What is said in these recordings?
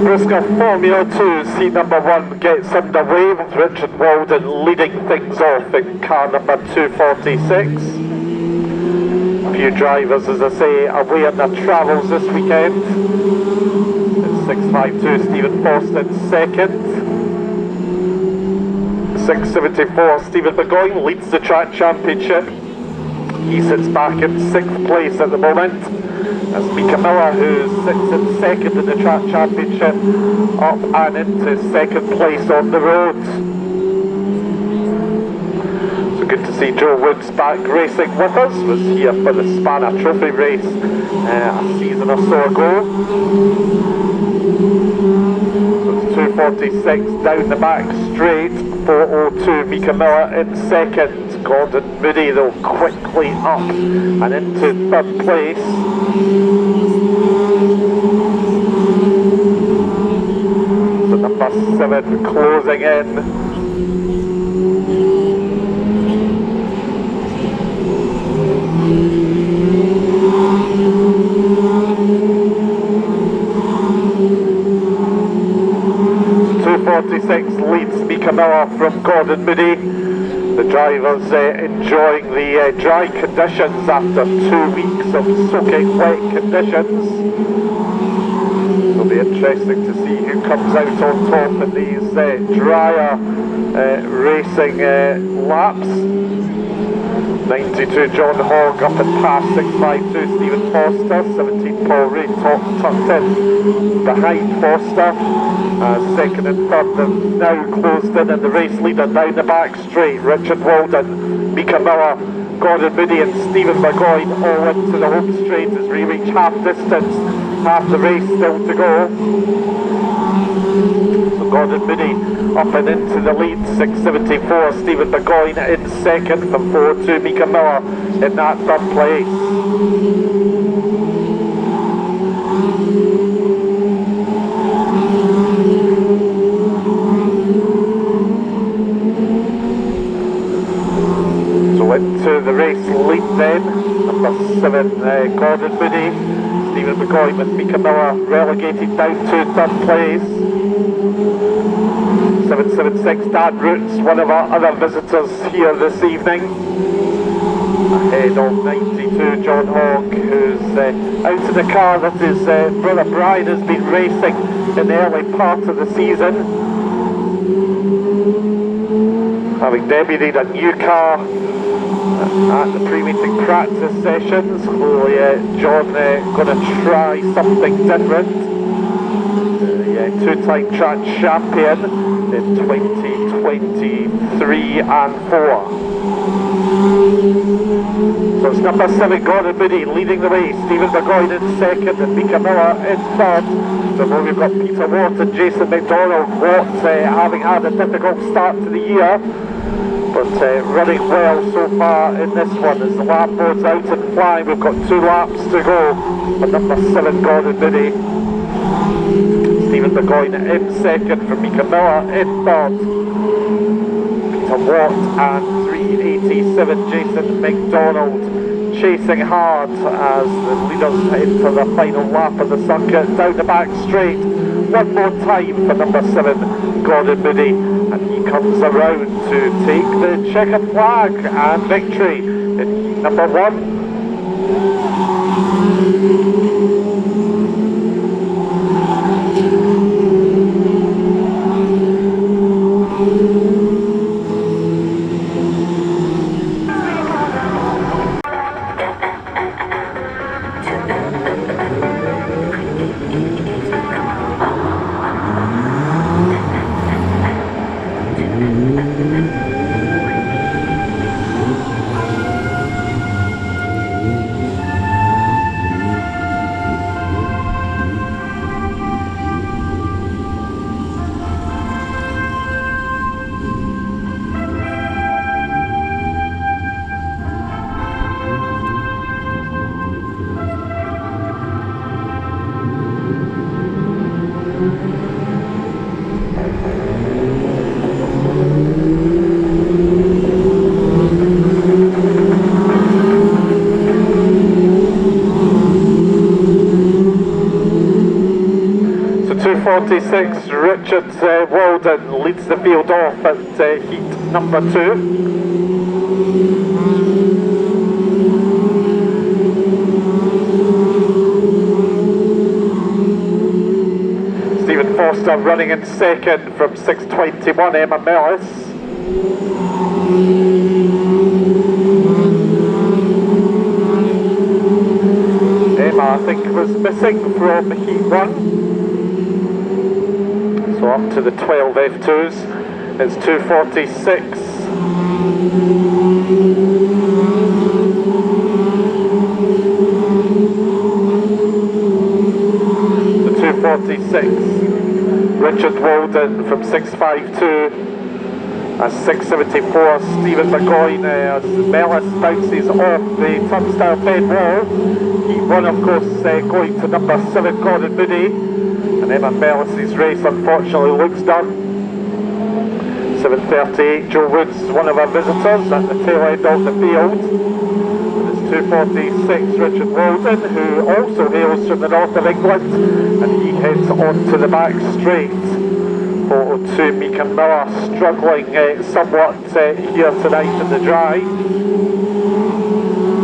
Brisca Formula 2, seat number 1 gets underway with Richard Walden leading things off in car number 246. A few drivers, as I say, away on their travels this weekend. It's 652 Stephen Forster in second. 674 Stephen Burgoyne leads the track championship. He sits back in 6th place at the moment. That's Mika Miller, who sits in second in the track championship, up and into second place on the road. So good to see Joe Woods back racing with us. Was here for the Spanner Trophy race a season or so ago. So it's 246 down the back straight, 402 Mika Miller in second. Gordon Moody though quickly up and into third place. So number 7 closing in. So 246 leads Mika Miller from Gordon Moody. The drivers enjoying the dry conditions after 2 weeks of soaking wet conditions. It'll be interesting to see who comes out on top in these drier racing laps. 92 John Hogg up and past 652 Stephen Foster, 17 Paul Ray tucked in behind Foster. Second and third have now closed in, and the race leader down the back straight, Richard Walden, Mika Miller, Gordon Moody and Stephen Burgoyne all into the home straight as we reach half distance, half the race still to go. So Gordon Moody up and into the lead, 674 Stephen Burgoyne in second from 402 Mika Miller in that third place. Into the race lead then, number 7 Gordon Moody, Stephen Burgoyne with Mika Miller relegated down to third place. 776 Dan Roots, one of our other visitors here this evening, ahead of 92 John Hogg, who's out of the car that his brother Brian has been racing in the early part of the season, having debuted a new car at the pre-meeting practice sessions. Clearly John going to try something different. Two-time track champion in 2023 and 4. So it's number 7 Gordon Moody leading the way, Stephen Burgoyne in second and Mika Miller in third. So we've got Peter Watt and Jason McDonald. Watt having had a difficult start to the year, but running well so far in this one as the lap board's out and flying. We've got 2 laps to go for number 7 Gordon Moody. Stephen Burgoyne in second for Mika Miller in third. Peter Watt and 387 Jason McDonald chasing hard as the leaders enter the final lap of the circuit. Down the back straight, one more time for number 7 Gordon Moody, and he comes around to take the checkered flag and victory in heat number 1. 2:46, Richard Walden leads the field off at heat number 2. Stephen Foster running in second from 6:21, Emma Mellis. Emma, I think, was missing from heat 1. So up to the 12 F2s, it's 2:46. The 2:46. Richard Walden from 6:52. As 6:74, Stephen McGoyne as Mellis bounces off the turnstile bed wall. Heat 1, of course, going to number 7, Gordon Moody. And Emma Mellis's race unfortunately looks done. 7:38, Joe Woods, one of our visitors at the tail end of the field. And it's 2:46, Richard Walden, who also hails from the north of England, and he heads on to the back straight. Photo 2, Mika Miller struggling somewhat here tonight in the drive.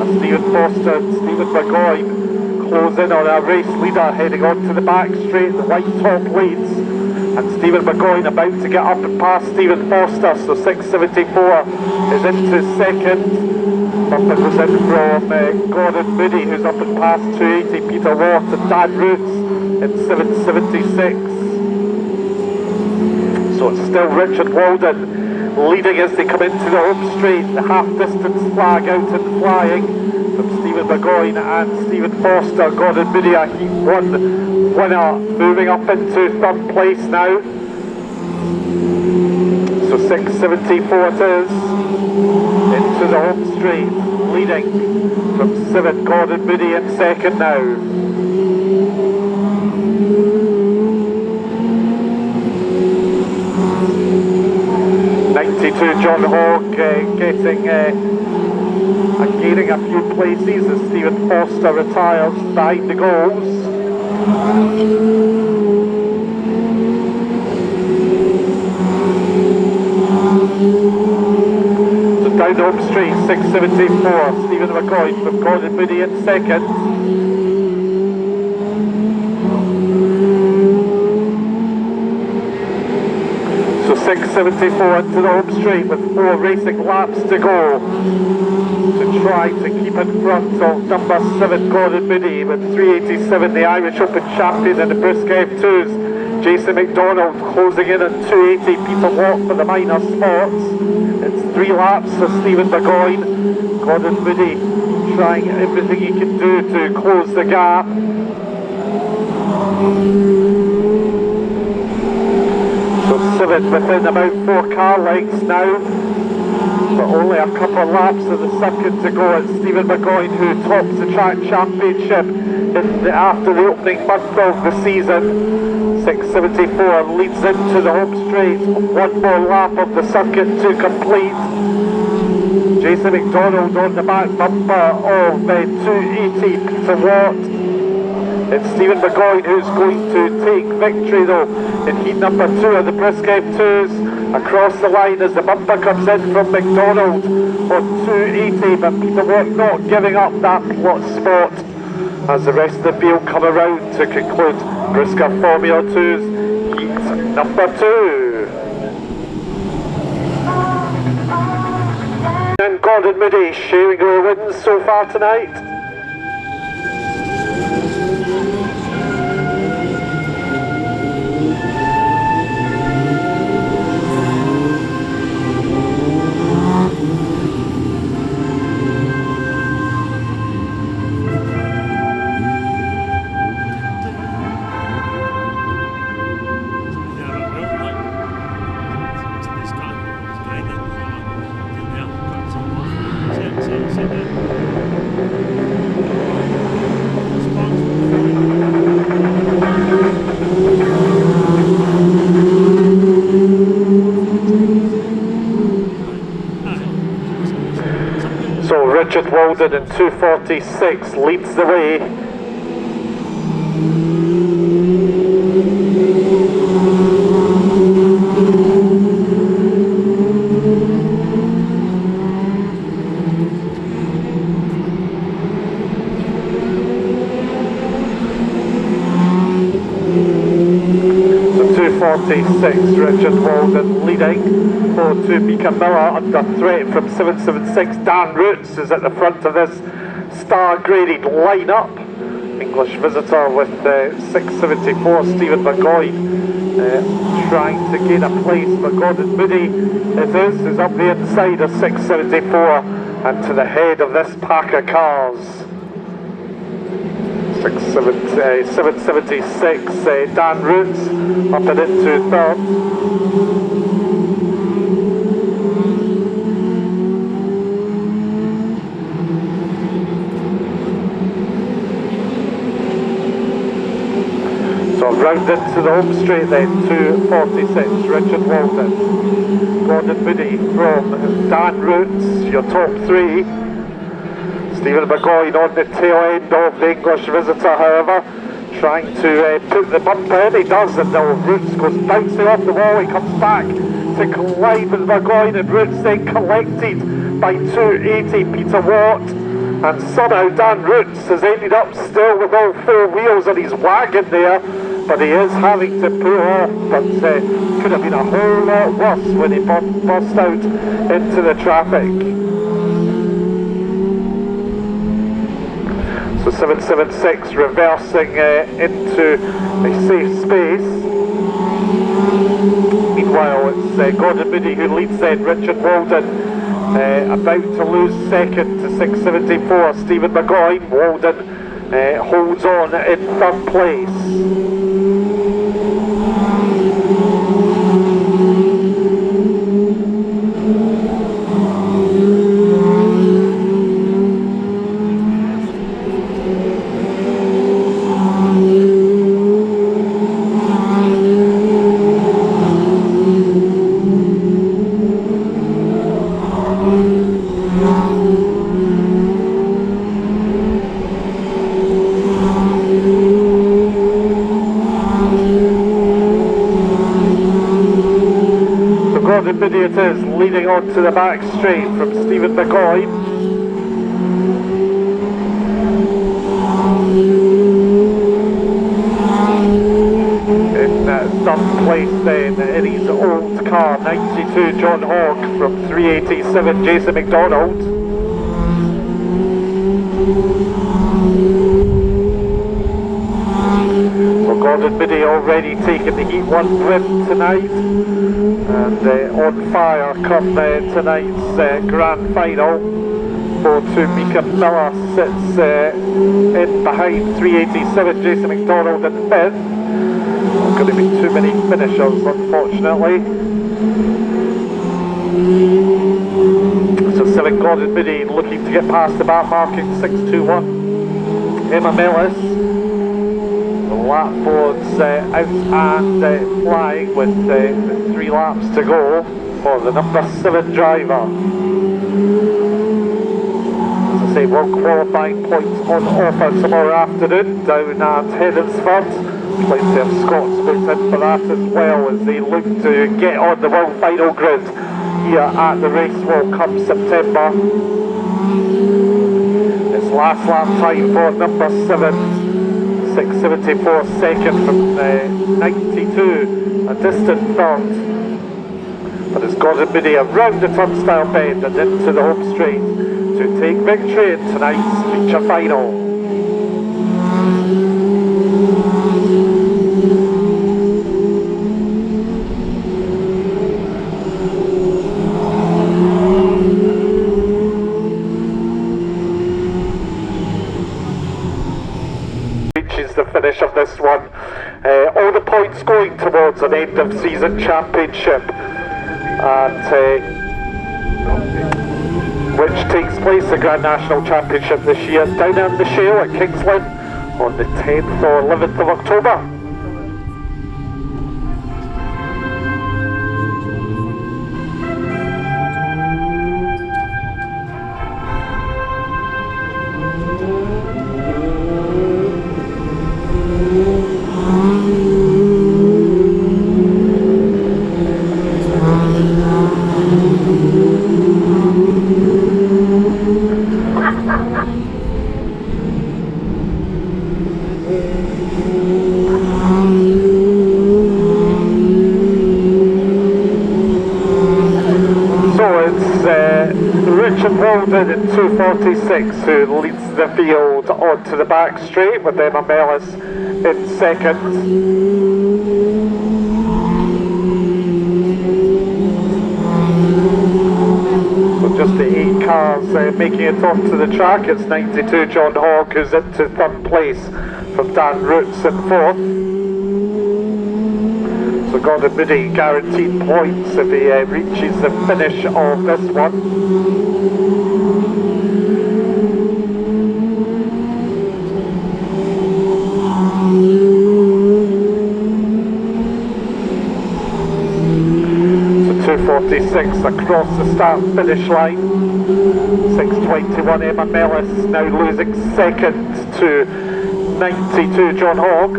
As Stephen Foster and Stephen McGoyne close in on our race leader heading on to the back straight, the white top leads. And Stephen McGoyne about to get up and pass Stephen Foster, so 6:74 is into second. Bumper goes in from Gordon Moody, who's up and past 280, Peter Watt and Dan Roots in 7:76. So it's still Richard Walden leading as they come into the home straight. The half distance flag out and flying from Stephen McGoyne and Stephen Foster. Gordon Moody, a heat 1 winner, moving up into third place now. So 6:74 it is into the home straight, leading from 7, Gordon Moody in second now. 92, John Hogg gaining a few places as Stephen Foster retires behind the goals. So down the home straight, 6:74, Stephen McGoyne from Gordon Moody in second. So 6:74 into the home straight with 4 racing laps to go to try to keep in front of number 7, Gordon Moody, with 3:87, the Irish Open champion in the brisca f2s. Jason McDonald closing in at 2:80, Peter Watt for the minor spots. It's 3 laps for Stephen McGoyne. Gordon Moody trying everything he can do to close the gap. So 7 within about 4 car lengths now, but only a couple of laps of the circuit to go. It's Stephen McGoyne who tops the track championship after the opening month of the season. 6:74 leads into the home straight. 1 more lap of the circuit to complete. Jason McDonald on the back bumper of 280, Peter Watt. It's Stephen McGoyne who's going to take victory though in heat number 2 of the brisca f2s. Across the line as the bumper comes in from McDonald on 280, but Peter Watt not giving up that spot as the rest of the field come around to conclude brisca Formula 2's heat number 2. And Gordon Moody sharing her wins so far tonight. Richard Walden in 2:46 leads the way. 46, Richard Walden leading. 42, Mika Miller under threat from 776. Dan Roots is at the front of this star-graded lineup. English visitor with 674, Stephen McGoy trying to gain a place, but Gordon Moody is up the inside of 674 and to the head of this pack of cars. 776, Dan Roots up and into third. So round into the home straight then, 246, Richard Walden. Gordon Moody from Dan Roots, your top three. Stephen McGoy on the tail end of the English visitor, however, trying to put the bumper in. He does, and the Roots goes bouncing off the wall. He comes back to collide with McGoy, and Roots then collected by 280, Peter Watt. And somehow Dan Roots has ended up still with all four wheels on his wagon there, but he is having to pull off. But could have been a whole lot worse when he burst out into the traffic. So 776 reversing into a safe space. Meanwhile, it's Gordon Moody who leads then. Richard Walden about to lose second to 674. Stephen McGoy. Walden holds on in third place. Gordon Moody it is, leading on to the back straight from Stephen McGoy. In third place then, in his old car, 92 John Hogg from 387 Jason McDonald. So Gordon Moody already taking the Heat 1 win tonight. And on fire come tonight's grand final. 4-2 Mika Miller sits in behind 387 Jason McDonald in fifth. Not going to be too many finishers, unfortunately. So 7 Gordon Moody looking to get past the bar marking 621. Emma Mellis. The lap boards out and flying with 3 laps to go for the number 7 driver. As I say, world qualifying points on offer tomorrow afternoon down at Hedensford. Plenty of Scots booked in for that as well as they look to get on the world final grid here at the Racewall come September. It's last lap time for number 7. 674 second from 92, a distant third. But it's Gordon Moody around the turnstile bend and into the home straight to take victory in tonight's feature final. The finish of this one. All the points going towards an end of season championship which takes place, the Grand National Championship this year down in the Shale at Kingsland on the 10th or 11th of October. Richard Walden in 2:46, who leads the field onto the back straight, with Emma Mellis in second. Just the 8 cars making it onto the track. It's 92 John Hogg who's into third place from Dan Roots in fourth. So Gordon Moody guaranteed points if he reaches the finish of this one. So 2:46 across the start finish line. 6:21 Emma Mellis now losing second to 92 John Hogg.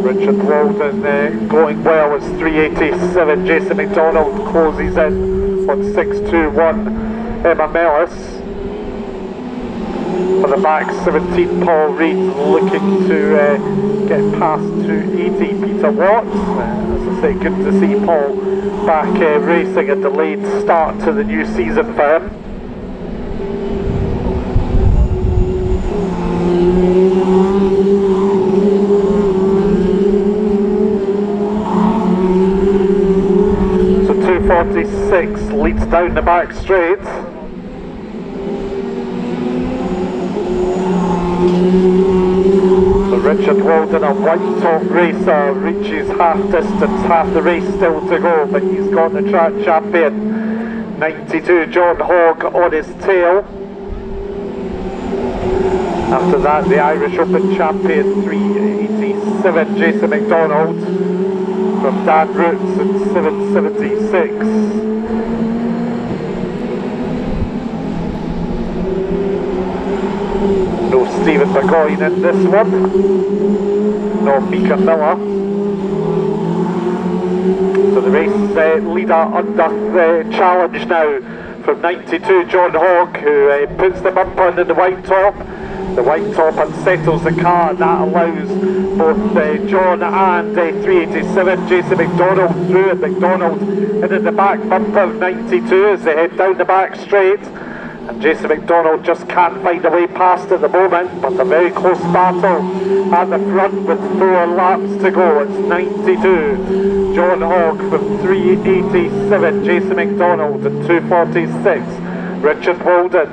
Richard Walden going well as 3:87. Jason McDonald closes in on 6:21 Emma Mellis. For the back 17 Paul Reed looking to get past 280 Peter Watts. As I say, good to see Paul back racing, a delayed start to the new season for him. So 2:46 leads down the back straight. So Richard Walden, a white top racer, reaches half distance, half the race still to go, but he's got the track champion 92 John Hogg on his tail. After that, the Irish Open champion 3:87 Jason McDonald from Dan Roots in 7:76. No Stephen Burgoyne in this one, no Mika Miller. So the race leader under the challenge now from 92 John Hogg, who puts the bumper in the white top. The white top unsettles the car, and that allows both John and 387 Jason McDonald through, and McDonald into the back bumper of 92 as they head down the back straight. And Jason McDonald just can't find a way past at the moment, but a very close battle at the front with 4 laps to go. It's 92 John Hogg from 3:87 Jason McDonald and 2:46 Richard Walden.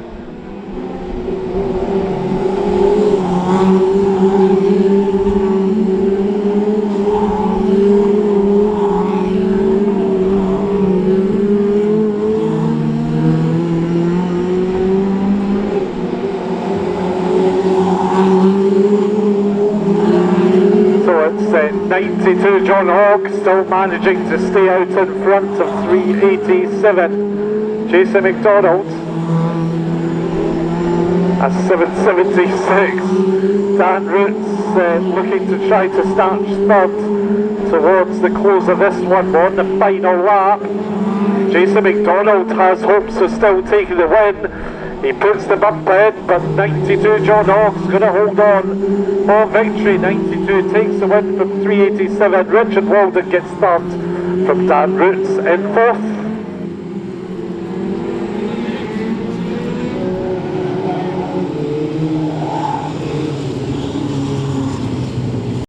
So it's 92 John Hogg still managing to stay out in front of 3:87 Jason McDonald. At 7:76, Dan Roots looking to try to start third towards the close of this one. We're on the final lap. Jason McDonald has hopes of still taking the win. He puts the bumper in, but 92 John Hogg's going to hold on for victory. 92 takes the win from 3:87. Richard Walden gets third from Dan Roots in fourth.